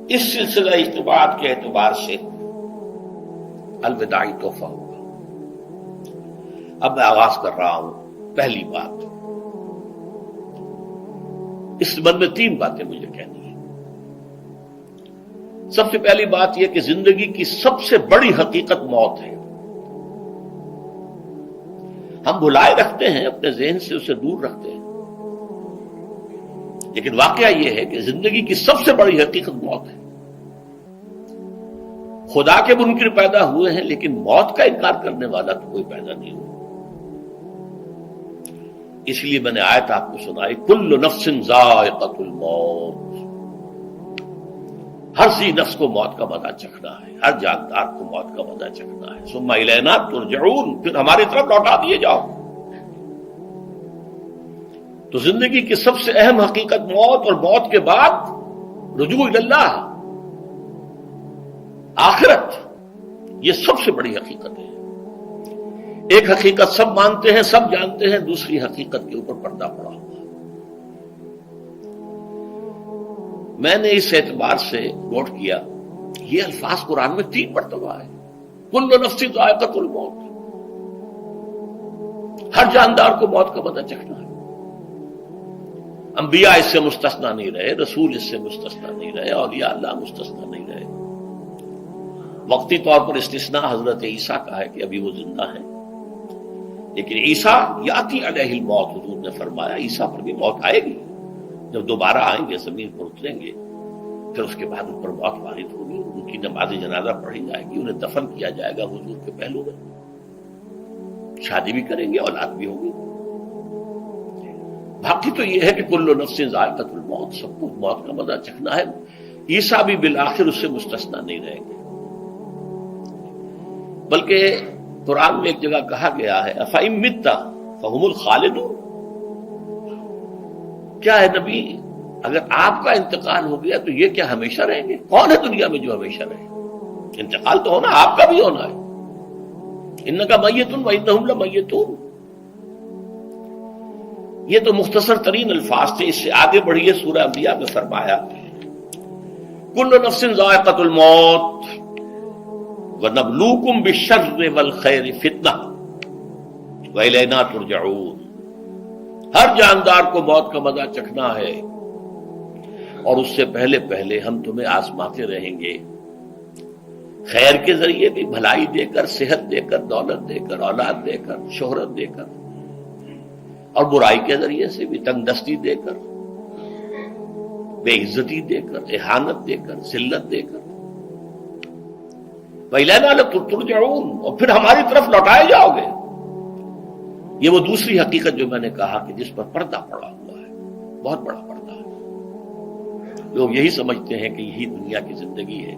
اس سلسلہ اجتماعات کے اعتبار سے الوداعی تحفہ ہوگا۔ اب میں آغاز کر رہا ہوں۔ پہلی بات، اس سبب میں 3 باتیں مجھے کہنی ہیں۔ سب سے پہلی بات یہ کہ زندگی کی سب سے بڑی حقیقت موت ہے۔ ہم بھلائے رکھتے ہیں، اپنے ذہن سے اسے دور رکھتے ہیں، لیکن واقعہ یہ ہے کہ زندگی کی سب سے بڑی حقیقت موت ہے۔ خدا کے منکر پیدا ہوئے ہیں، لیکن موت کا انکار کرنے والا تو کوئی پیدا نہیں ہوا۔ اس لیے میں نے آیت آپ کو سنائی، کل نفس ذائقۃ الموت، ہر ذی نفس کو موت کا مزہ چکھنا ہے، ہر جاندار کو موت کا مزہ چکھنا ہے۔ ثم الینا ترجعون، پھر ہماری طرف لوٹا دیے جاؤ۔ تو زندگی کی سب سے اہم حقیقت موت، اور موت کے بعد رجوع اللہ، آخرت، یہ سب سے بڑی حقیقت ہے۔ ایک حقیقت سب مانتے ہیں، سب جانتے ہیں، دوسری حقیقت کے اوپر پردہ پڑا ہوا ہے۔ میں نے اس اعتبار سے نوٹ کیا، یہ الفاظ قرآن میں 3 مرتبہ ہے، کل نفس ذائقۃ الموت، ہر جاندار کو موت کا مزہ چکھنا ہے۔ انبیاء اس سے مستثنا نہیں رہے، رسول اس سے مستثنا نہیں رہے، اولیاء اللہ مستثنا نہیں رہے۔ وقتی طور پر استثناء حضرت عیسیٰ کا ہے کہ ابھی وہ زندہ ہیں، لیکن عیسیٰ یاتی علیہ الموت، حضور نے فرمایا عیسیٰ پر بھی موت آئے گی، جب دوبارہ آئیں گے زمین پر اتریں گے، پھر اس کے بعد ان پر موت وارد ہوگی، ان کی نماز جنازہ پڑھی جائے گی، انہیں دفن کیا جائے گا حضور کے پہلو میں، شادی بھی کریں گے، اولاد بھی ہوگی۔ باقی تو یہ ہے کہ کل نفس ذائقۃ الموت، سب کو موت کا مزہ چکھنا ہے۔ عیسیٰ بھی بالآخر اس سے مستثنا نہیں رہیں گے، بلکہ قرآن میں ایک جگہ کہا گیا ہے افإن مت فهم الخالدون، کیا ہے نبی، اگر آپ کا انتقال ہو گیا تو یہ کیا ہمیشہ رہیں گے؟ کون ہے دنیا میں جو ہمیشہ رہے؟ انتقال تو ہونا، آپ کا بھی ہونا ہے۔ انک میت وانہم لمیتون، یہ تو مختصر ترین الفاظ تھے۔ اس سے آگے بڑھیے، سورہ انبیاء میں فرمایا کل نفس ذائقۃ الموت وَنَبْلُوكُمْ بِالشَّرِّ وَالْخَيْرِ فِتْنَةً وَإِلَيْنَا تُرْجَعُونَ، ہر جاندار کو موت کا مزہ چکھنا ہے، اور اس سے پہلے پہلے ہم تمہیں آزماتے رہیں گے، خیر کے ذریعے بھی، بھلائی دے کر، صحت دے کر، دولت دے کر، اولاد دے کر، شہرت دے کر، اور برائی کے ذریعے سے بھی، تنگ دستی دے کر، بے عزتی دے کر، اہانت دے کر، ذلت دے کر، وَإِلَيْنَا تُرْجَعُونَ، اور پھر ہماری طرف لوٹائے جاؤ گے۔ یہ وہ دوسری حقیقت جو میں نے کہا کہ جس پر پردہ پڑا ہوا ہے، بہت بڑا پردہ ہے۔ لوگ یہی سمجھتے ہیں کہ یہی دنیا کی زندگی ہے۔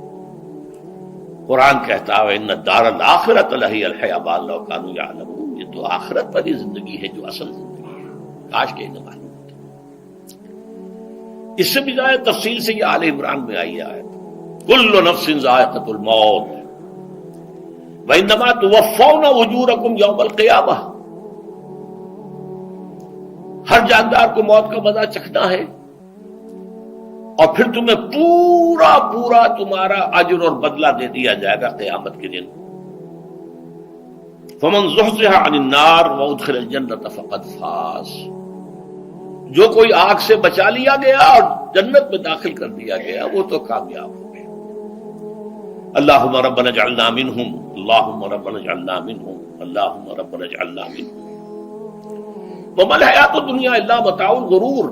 قرآن کہتا ہے إِنَّ الدَّارَ الْآخِرَةَ لَهِيَ الْحَيَوَانُ لَوْ كَانُوا يَعْلَمُونَ، یہ تو آخرت والی زندگی ہے جو اصل زندگی ہے، کاش کہ انہیں معلوم ہوتا۔ اس سے بھی زیادہ تفصیل سے یہ آل عمران میں آئی ہے، كُلُّ نَفْسٍ ذَائِقَةُ الْمَوْتِ وَإِنَّمَا تُوَفَّوْنَ أُجُورَكُمْ يَوْمَ الْقِيَامَةِ، ہر جاندار کو موت کا مزہ چکھنا ہے، اور پھر تمہیں پورا پورا تمہارا اجر اور بدلہ دے دیا جائے گا قیامت کے دن۔ فَمَنْ زُحْزِحَ عَنِ النَّارِ وَأُدْخِلَ الْجَنَّةَ فَقَدْ فَازَ، جو کوئی آگ سے بچا لیا گیا اور جنت میں داخل کر دیا گیا وہ تو کامیاب ہو گیا۔ اللہم ربنا اجعلنا منہم، اللہم ربنا اجعلنا منہم، اللہم ربنا اجعلنا منہم۔ وما الحیات الدنیا الا متاع الغرور،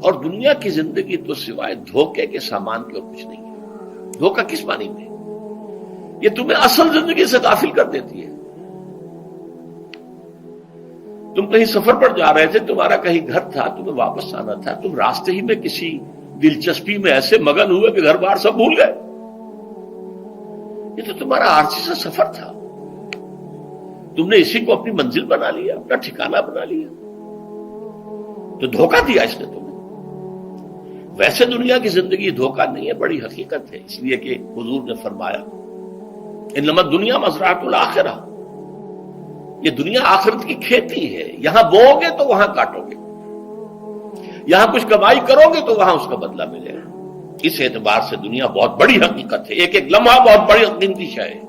اور دنیا کی زندگی تو سوائے دھوکے کے سامان کے اور کچھ نہیں ہے۔ دھوکہ کس معنی میں؟ یہ تمہیں اصل زندگی سے غافل کر دیتی ہے۔ تم کہیں سفر پر جا رہے تھے، تمہارا کہیں گھر تھا، تمہیں واپس آنا تھا، تم راستے ہی میں کسی دلچسپی میں ایسے مگن ہوئے کہ گھر بار سب بھول گئے۔ یہ تو تمہارا عارضی سا سفر تھا، تم نے اسی کو اپنی منزل بنا لیا، اپنا ٹھکانہ بنا لیا، تو دھوکہ دیا اس نے تمہیں۔ ویسے دنیا کی زندگی دھوکہ نہیں ہے، بڑی حقیقت ہے، اس لیے کہ حضور نے فرمایا انما الدنیا مزرعۃ الآخرہ، یہ دنیا آخرت کی کھیتی ہے، یہاں بوؤ گے تو وہاں کاٹو گے، یہاں کچھ کمائی کرو گے تو وہاں اس کا بدلہ ملے گا۔ اس اعتبار سے دنیا بہت بڑی حقیقت ہے، ایک ایک لمحہ بہت بڑی قیمتی شے ہے،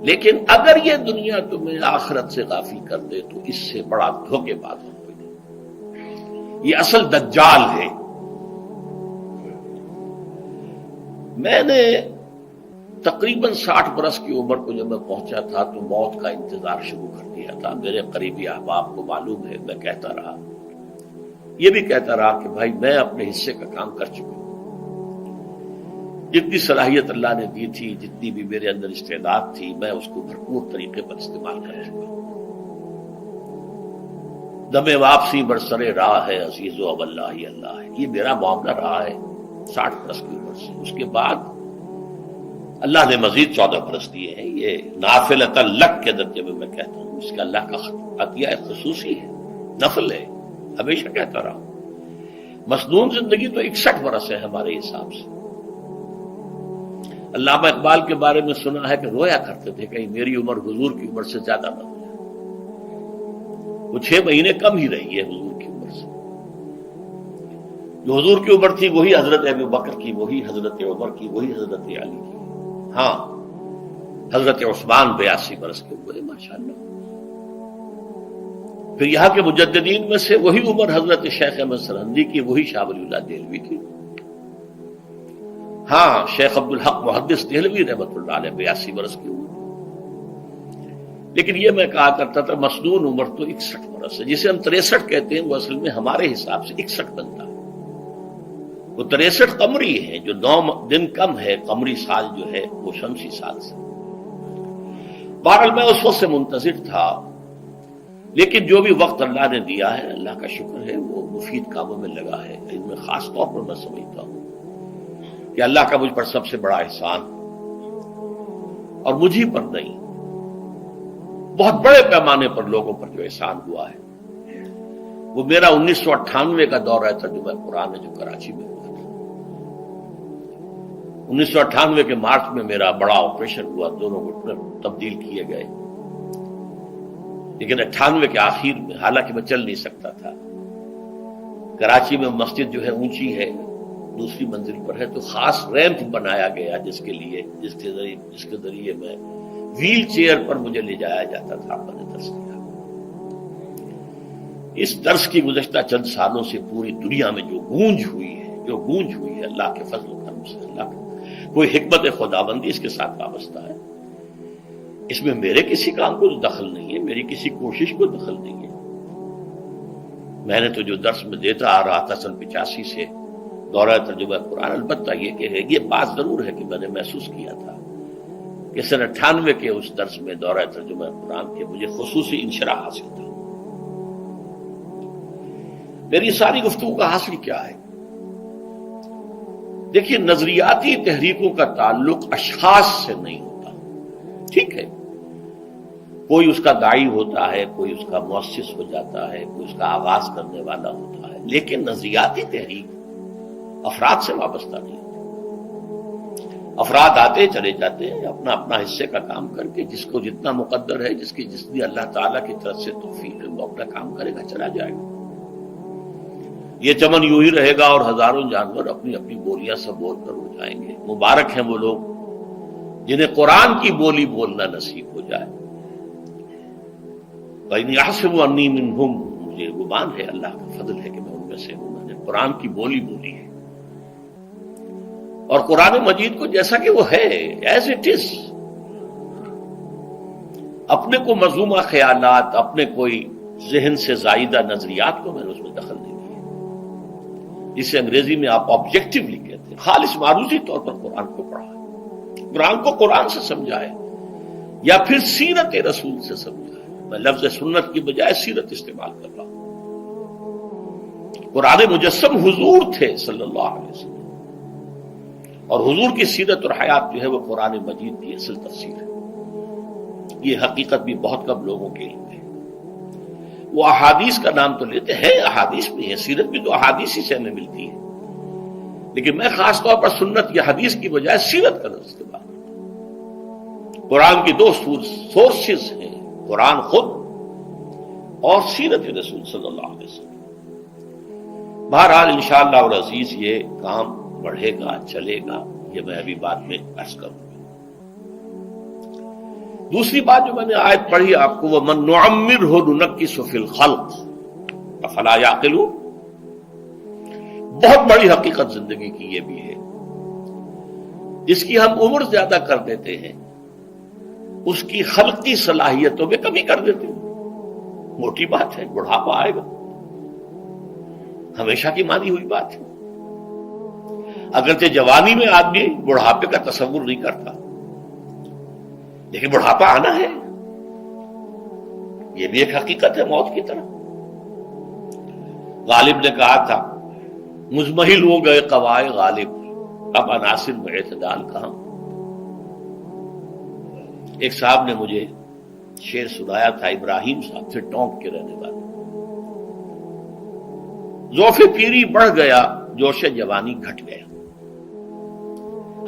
لیکن اگر یہ دنیا تمہیں آخرت سے غافل کر دے تو اس سے بڑا دھوکے باز ہو کوئی نہیں۔ یہ اصل دجال ہے۔ میں نے تقریباً 60 برس کی عمر کو جب میں پہنچا تھا تو موت کا انتظار شروع کر دیا تھا۔ میرے قریبی احباب کو معلوم ہے، میں کہتا رہا، یہ بھی کہتا رہا کہ بھائی میں اپنے حصے کا کام کر چکا ہوں، جتنی صلاحیت اللہ نے دی تھی، جتنی بھی میرے اندر استعداد تھی، میں اس کو بھرپور طریقے پر استعمال کر چکا ہوں۔ دم واپسی برسر راہ ہے عزیز و اب اللہ ہی اللہ ہے، یہ میرا معاملہ رہا ہے 60 برس کی عمر سے۔ اس کے بعد اللہ نے مزید 14 برس دیے ہیں، یہ نافلۃ لک کے درجے میں کہتا ہوں، اس کا اللہ کا عطیہ خصوصی ہے، نفل ہے، ہمیشہ کہتا رہا ہوں۔ مسنون زندگی تو 61 برس ہے ہمارے حساب سے۔ علامہ اقبال کے بارے میں سنا ہے کہ رویا کرتے تھے کہیں میری عمر حضور کی عمر سے زیادہ نہ ہو جائے، وہ 6 مہینے کم ہی رہی ہے حضور کی عمر سے۔ جو حضور کی عمر تھی وہی حضرت ابو بکر کی، وہی حضرت عمر کی، وہی حضرت علی کی۔ ہاں، حضرت عثمان 82 برس کے ہوئے ماشاءاللہ۔ پھر یہاں کے مجددین میں سے وہی عمر حضرت شیخ احمد سرہندی کی، وہی شاہ ولی اللہ دہلوی کی۔ ہاں، شیخ عبدالحق محدث دہلوی رحمۃ اللہ علیہ 82 برس کی عمر۔ لیکن یہ میں کہا کرتا تھا مسنون عمر تو 61 برس ہے، جسے ہم 63 کہتے ہیں، وہ اصل میں ہمارے حساب سے 61 بنتا ہے۔ وہ 63 قمری ہے، جو 9 دن کم ہے، قمری سال جو ہے وہ شمسی سال سے۔ بہرحال میں اس وقت سے منتظر تھا، لیکن جو بھی وقت اللہ نے دیا ہے، اللہ کا شکر ہے، وہ مفید کاموں میں لگا ہے۔ ان میں خاص طور پر میں سمجھتا ہوں کہ اللہ کا مجھ پر سب سے بڑا احسان، اور مجھ ہی پر نہیں، بہت بڑے پیمانے پر لوگوں پر جو احسان ہوا ہے، وہ میرا 1998 کا دورہ ترجمہ قرآن ہے جو کراچی میں ہوا تھا۔ 1998 کے مارچ میں میرا بڑا آپریشن ہوا، دونوں گھٹنے تبدیل کیے گئے، لیکن 98 کے آخر میں، حالانکہ میں چل نہیں سکتا تھا، کراچی میں مسجد جو ہے اونچی ہے، دوسری منزل پر ہے، تو خاص ریمپ بنایا گیا جس کے ذریعے میں ویل چیئر پر مجھے لے جایا جاتا تھا۔ میں نے درس کیا۔ اس درس کی گزشتہ چند سالوں سے پوری دنیا میں جو گونج ہوئی ہے اللہ کے فضل و کرم سے، اللہ کا کوئی حکمت خداوندی اس کے ساتھ وابستہ ہے۔ اس میں میرے کسی کام کو دخل نہیں ہے، میری کسی کوشش کو دخل نہیں ہے۔ میں نے تو جو درس میں دیتا آ رہا تھا سن 85 سے دورہ ترجمہ قرآن، البتہ یہ بات ضرور ہے کہ میں نے محسوس کیا تھا کہ سن 98 کے اس درس میں دورہ ترجمہ قرآن کے مجھے خصوصی انشراح حاصل تھا۔ میری ساری گفتگو کا حاصل کیا ہے؟ دیکھیے، نظریاتی تحریکوں کا تعلق اشخاص سے نہیں ہوتا، ٹھیک ہے، کوئی اس کا داعی ہوتا ہے، کوئی اس کا مؤسس ہو جاتا ہے، کوئی اس کا آغاز کرنے والا ہوتا ہے، لیکن نظریاتی تحریک افراد سے وابستہ نہیں ہوتی۔ افراد آتے چلے جاتے ہیں اپنا اپنا حصے کا کام کر کے، جس کو جتنا مقدر ہے، جتنی اللہ تعالیٰ کی طرف سے توفیق ہے، وہ اپنا کام کرے گا، چلا جائے گا۔ یہ چمن یوں ہی رہے گا اور ہزاروں جانور اپنی اپنی بولیاں سے بول کر ہو جائیں گے۔ مبارک ہیں وہ لوگ جنہیں قرآن کی بولی بولنا نصیب ہو جائے۔ وَإِنْ يَحْسَبُ أَنِّي مِنْهُمْ، مجھے گمان ہے، اللہ کا فضل ہے کہ میں ان میں سے ہوں، میں نے قرآن کی بولی بولی ہے، اور قرآن مجید کو جیسا کہ وہ ہے، ایز اٹ از، اپنے کو مذمومہ خیالات، اپنے کوئی ذہن سے زائدہ نظریات کو میں نے اس میں دخل نہیں دیا، جسے انگریزی میں آپ آبجیکٹیولی کہتے ہیں، خالص معروضی طور پر قرآن کو پڑھا ہے، قرآن کو قرآن سے سمجھا ہے، یا پھر سیرت رسول سے سمجھا ہے۔ میں لفظ سنت کی بجائے سیرت استعمال کر رہا ہوں۔ قرآن مجسم حضور تھے صلی اللہ علیہ وسلم، اور حضور کی سیرت اور حیات جو ہے وہ قرآن مجید کی اصل تفسیر ہے۔ یہ حقیقت بھی بہت کم لوگوں کے علم ہے۔ وہ احادیث کا نام تو لیتے ہیں، احادیث بھی ہے، سیرت بھی تو احادیث ہی سے ہمیں ملتی ہے، لیکن میں خاص طور پر سنت یا حدیث کی بجائے سیرت کا لفظ استعمال کرتا ہوں۔ قرآن کی 2 سورسز ہیں، قرآن خود اور سیرت رسول صلی اللہ علیہ وسلم۔ بہرحال انشاءاللہ العزیز یہ کام بڑھے گا، چلے گا، یہ میں ابھی بعد میں عرض کروں گا۔ دوسری بات جو میں نے آیت پڑھی آپ کو، وَمَن نُعَمِّرْهُ نُنَكِّسُ فِي الْخَلْقِ أَفَلَا يَعْقِلُونَ، بہت بڑی حقیقت زندگی کی یہ بھی ہے، جس کی ہم عمر زیادہ کر دیتے ہیں اس کی خلقی صلاحیتوں میں کمی کر دیتے ہیں۔ موٹی بات ہے، بڑھاپا آئے گا، ہمیشہ کی مانی ہوئی بات ہے۔ اگرچہ جوانی میں آدمی بڑھاپے کا تصور نہیں کرتا، لیکن بڑھاپا آنا ہے، یہ بھی ایک حقیقت ہے موت کی طرح۔ غالب نے کہا تھا مزمحل ہو گئے قوائے غالب، اب عناصر میں اعتدال کہاں۔ ایک صاحب نے مجھے شعر سنایا تھا، ابراہیم صاحب سے، ٹونک کے رہنے والے، ذوف پیری بڑھ گیا، جوش جوانی گھٹ گیا،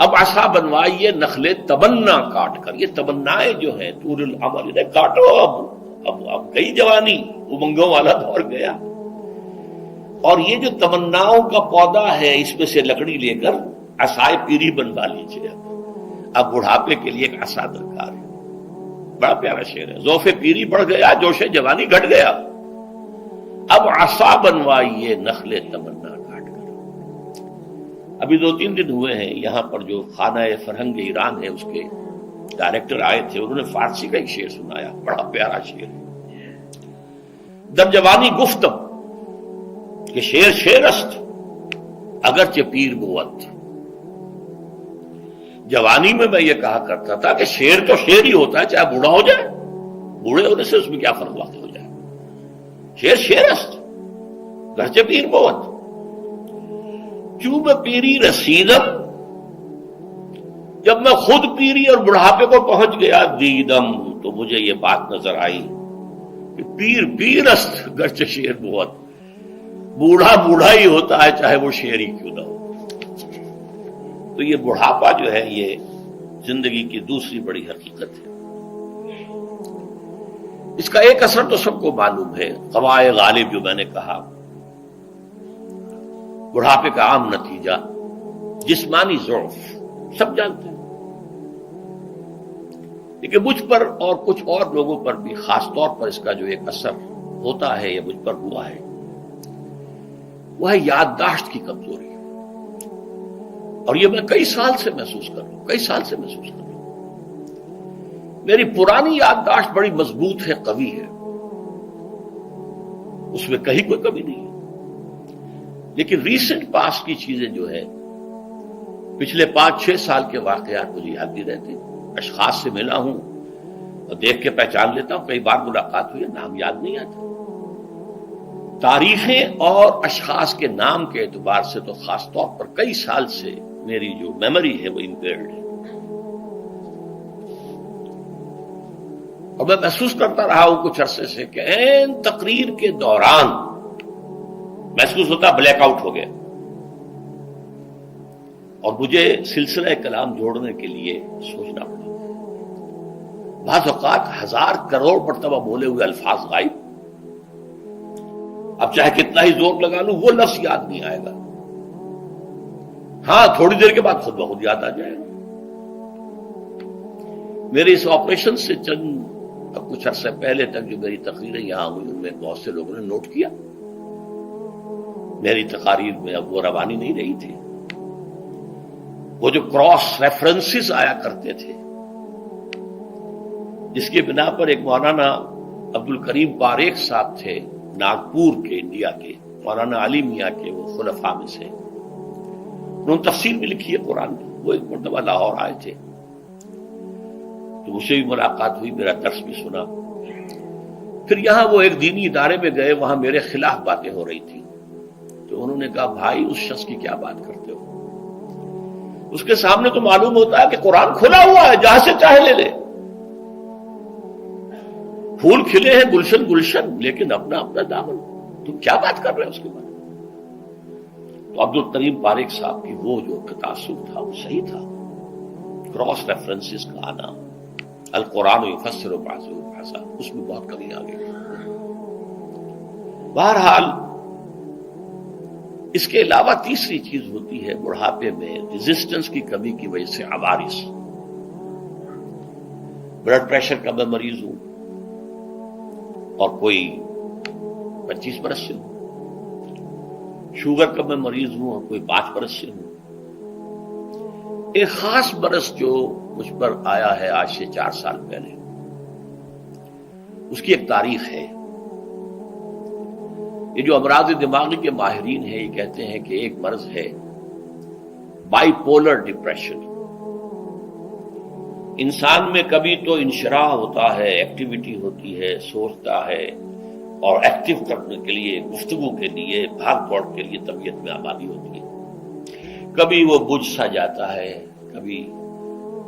اب عصا بنوائیے نخلے تمنا کاٹ کر۔ یہ تمنائیں جو ہیں طول العمر، انہیں کاٹو، اب گئی جوانی، امنگوں والا دور گیا، اور یہ جو تمناؤں کا پودا ہے اس میں سے لکڑی لے کر عصائے پیری بنوا لیجیے، اب بڑھاپے کے لیے ایک عصا درکار ہے۔ بڑا پیارا شعر ہے، ذوف پیری بڑھ گیا، جوش جوانی گھٹ گیا، اب عصا بنوائیے نخل تمنا کاٹ کر۔ ابھی 2-3 دن ہوئے ہیں، یہاں پر جو خانہ فرہنگ ایران ہے اس کے ڈائریکٹر آئے تھے، انہوں نے فارسی کا ایک شعر سنایا، بڑا پیارا شعر، در جوانی گفتم کہ شعر شعر است اگرچہ پیر بود۔ جوانی میں میں یہ کہا کرتا تھا کہ شعر تو شعر ہی ہوتا ہے، چاہے بوڑھا ہو جائے، بوڑھے ہونے سے اس میں کیا فرق واقع ہو جائے، شعر شعر است گرچہ پیر بود۔ چوب پیری رسیدم، جب میں خود پیری اور بڑھاپے کو پہنچ گیا، دیدم، تو مجھے یہ بات نظر آئی کہ پیر پیر است گرچہ شعر بود، بوڑھا بوڑھا ہی ہوتا ہے چاہے وہ شعر ہی کیوں نہ ہو۔ تو یہ بڑھاپا جو ہے یہ زندگی کی دوسری بڑی حقیقت ہے۔ اس کا ایک اثر تو سب کو معلوم ہے، قوائے غالب جو میں نے کہا، بڑھاپے کا عام نتیجہ جسمانی ضعف، سب جانتے ہیں، لیکن مجھ پر اور کچھ اور لوگوں پر بھی خاص طور پر اس کا جو ایک اثر ہوتا ہے، یہ مجھ پر ہوا ہے، وہ ہے یادداشت کی کمزوری، اور یہ میں کئی سال سے محسوس کر رہا ہوں۔ میری پرانی یادداشت بڑی مضبوط ہے، قوی ہے، اس میں کہیں کوئی کمی نہیں ہے، لیکن ریسنٹ پاسٹ کی چیزیں جو ہے، پچھلے 5-6 سال کے واقعات مجھے یاد نہیں رہتے، اشخاص سے ملا ہوں اور دیکھ کے پہچان لیتا ہوں، کئی بار ملاقات ہوئی ہے، نام یاد نہیں آتا، تاریخیں اور اشخاص کے نام کے اعتبار سے تو خاص طور پر کئی سال سے میری جو میموری ہے وہ امپیئرڈ ہے، اور میں محسوس کرتا رہا ہوں کچھ عرصے سے کہ عین تقریر کے دوران محسوس ہوتا بلیک آؤٹ ہو گیا، اور مجھے سلسلہ کلام جوڑنے کے لیے سوچنا پڑا۔ بعض اوقات 1000 کروڑ مرتبہ بولے ہوئے الفاظ غائب، اب چاہے کتنا ہی زور لگا لوں وہ لفظ یاد نہیں آئے گا، ہاں تھوڑی دیر کے بعد خود بخود یاد آ جائے گا۔ میرے اس آپریشن سے اب کچھ عرصے پہلے تک جو میری تقریریں یہاں ہوئی، ان میں بہت سے لوگوں نے نوٹ کیا، میری تقاریر میں اب وہ روانی نہیں رہی تھی، وہ جو کراس ریفرنسز آیا کرتے تھے، جس کی بنا پر ایک مولانا عبد الکریم باریک صاحب تھے ناگپور کے، انڈیا کے، مولانا علی میاں کے وہ خلفاء میں سے، انہوں نے تفسیر بھی لکھی ہے قرآن کی، وہ ایک مرتبہ لاہور آئے تھے تو مجھ سے بھی ملاقات ہوئی، میرا درس بھی سنا، پھر یہاں وہ ایک دینی ادارے میں گئے، وہاں میرے خلاف باتیں ہو رہی تھی، تو انہوں نے کہا بھائی اس شخص کی کیا بات کرتے ہو، اس کے سامنے تو معلوم ہوتا ہے کہ قرآن کھلا ہوا ہے، جہاں سے چاہے لے لے، پھول کھلے ہیں گلشن گلشن، لیکن اپنا اپنا دامن، تم کیا بات کر رہے ہو اس کے بارے میں۔ تو عبد الکریم باریک صاحب کی وہ جو تاثر تھا وہ صحیح تھا، کراس ریفرنسز کا آنا، القرآن یفسر بعضہ بعضا، اس میں بہت کمی آ گئی۔ بہرحال اس کے علاوہ تیسری چیز ہوتی ہے بڑھاپے میں ریزسٹنس کی کمی کی وجہ سے عوارض. بلڈ پریشر کا میں مریض ہوں اور کوئی 25 برس سے ہوں، شوگر کا میں مریض ہوں اور کوئی 5 برس سے ہوں. ایک خاص برس جو مجھ پر آیا ہے آج سے 4 سال پہلے، اس کی ایک تاریخ ہے. یہ جو امراض دماغی کے ماہرین ہیں یہ کہتے ہیں کہ ایک مرض ہے بائی پولر ڈپریشن. انسان میں کبھی تو انشراح ہوتا ہے، ایکٹیویٹی ہوتی ہے، سوچتا ہے اور ایکٹیو کرنے کے لیے، گفتگو کے لیے، بھاگ دوڑ کے لیے طبیعت میں آبادی ہوتی ہے. کبھی وہ بجھ سا جاتا ہے، کبھی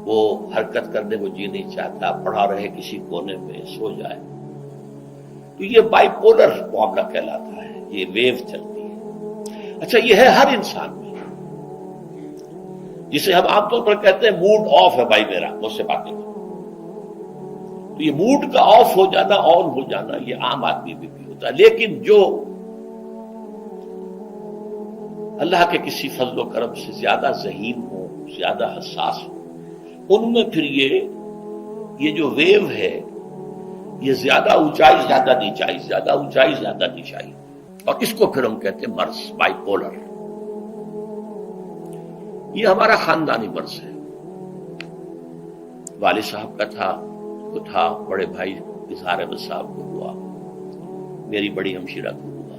وہ حرکت کرنے کو جی نہیں چاہتا، پڑا رہے کسی کونے میں، سو جائے. تو یہ بائی پولر معاملہ کہلاتا ہے، یہ ویو چلتی ہے. اچھا یہ ہے ہر انسان میں، جسے ہم عام طور پر کہتے ہیں موڈ آف ہے بھائی میرا، مجھ سے باتیں کرو. تو یہ موڈ کا آف ہو جانا، آن ہو جانا، یہ عام آدمی بھی ہوتا ہے. لیکن جو اللہ کے کسی فضل و کرم سے زیادہ ذہین ہو، زیادہ حساس ہو، ان میں پھر یہ جو ویو ہے یہ زیادہ اونچائی زیادہ نیچائی، زیادہ اونچائی زیادہ نیچائی، اور اس کو پھر ہم کہتے ہیں مرض، بائی پولر. یہ ہمارا خاندانی مرض ہے. والد صاحب کا تھا، بڑے بھائی اظہار احمد صاحب کو ہوا، میری بڑی ہمشیرہ کو ہوا.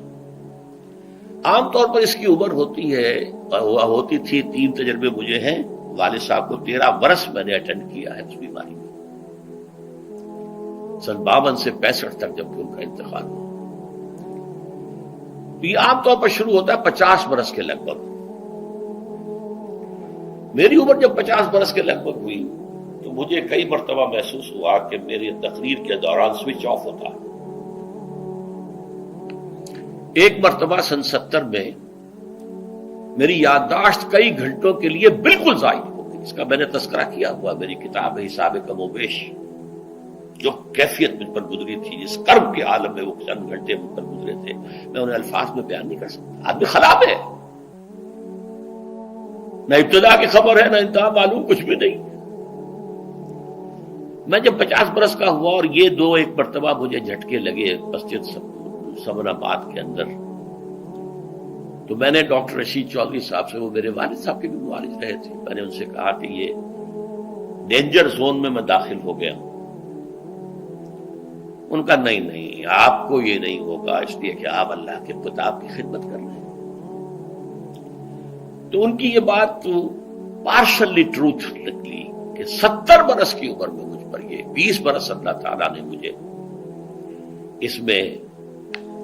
عام طور پر اس کی عمر ہوتی ہے اور ہوتی تھی، 3 تجربے مجھے ہیں. والد صاحب کو 13 برس میں نے اٹینڈ کیا ہے اس بیماری میں، سن 52 سے 65 تک جب کہ ان کا انتقال ہوا. تو یہ عام طور پر شروع ہوتا ہے 50 برس کے لگ بھگ. میری عمر جب 50 برس کے لگ بھگ ہوئی تو مجھے کئی مرتبہ محسوس ہوا کہ میری تقریر کے دوران سوئچ آف ہوتا. ایک مرتبہ سن 70 میں میری یادداشت کئی گھنٹوں کے لیے بالکل ضائع ہو گئی. اس کا میں نے تذکرہ کیا ہوا، میری کتاب ہے حساب کم و بیش. جو کیفیت مجھ پر گزری تھی، جس کرب کے عالم میں وہ چند گھنٹے مجھ پر گزرے تھے، میں انہیں الفاظ میں بیان نہیں کر سکتا. آدمی خراب ہے، نہ ابتدا کی خبر ہے نہ انتہا معلوم، کچھ بھی نہیں. میں جب 50 برس کا ہوا اور یہ ایک مرتبہ مجھے جھٹکے لگے مسجد سمن آباد کے اندر، تو میں نے ڈاکٹر رشید چودھری صاحب سے، وہ میرے والد صاحب کے بھی معالج رہے تھے، میں نے ان سے کہا کہ یہ ڈینجر زون میں داخل ہو گیا ہوں. ان کا نہیں، آپ کو یہ نہیں ہوگا، اس لیے کہ آپ اللہ کے کتاب کی خدمت کر رہے ہیں. تو ان کی یہ بات تو پارشلی ٹروتھ نکلی کہ 70 برس کی عمر میں مجھ پر یہ 20 برس اللہ تعالیٰ نے مجھے اس میں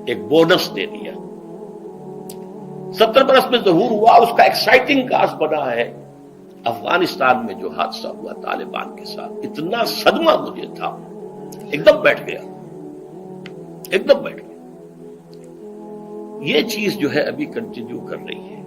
ایک بونس دے دیا. 70 برس میں ظہور ہوا. اس کا ایکسائٹنگ کاز بنا ہے افغانستان میں جو حادثہ ہوا طالبان کے ساتھ. اتنا صدمہ مجھے تھا، ایک دم بیٹھ گیا. یہ چیز جو ہے ابھی کنٹینیو کر رہی ہے.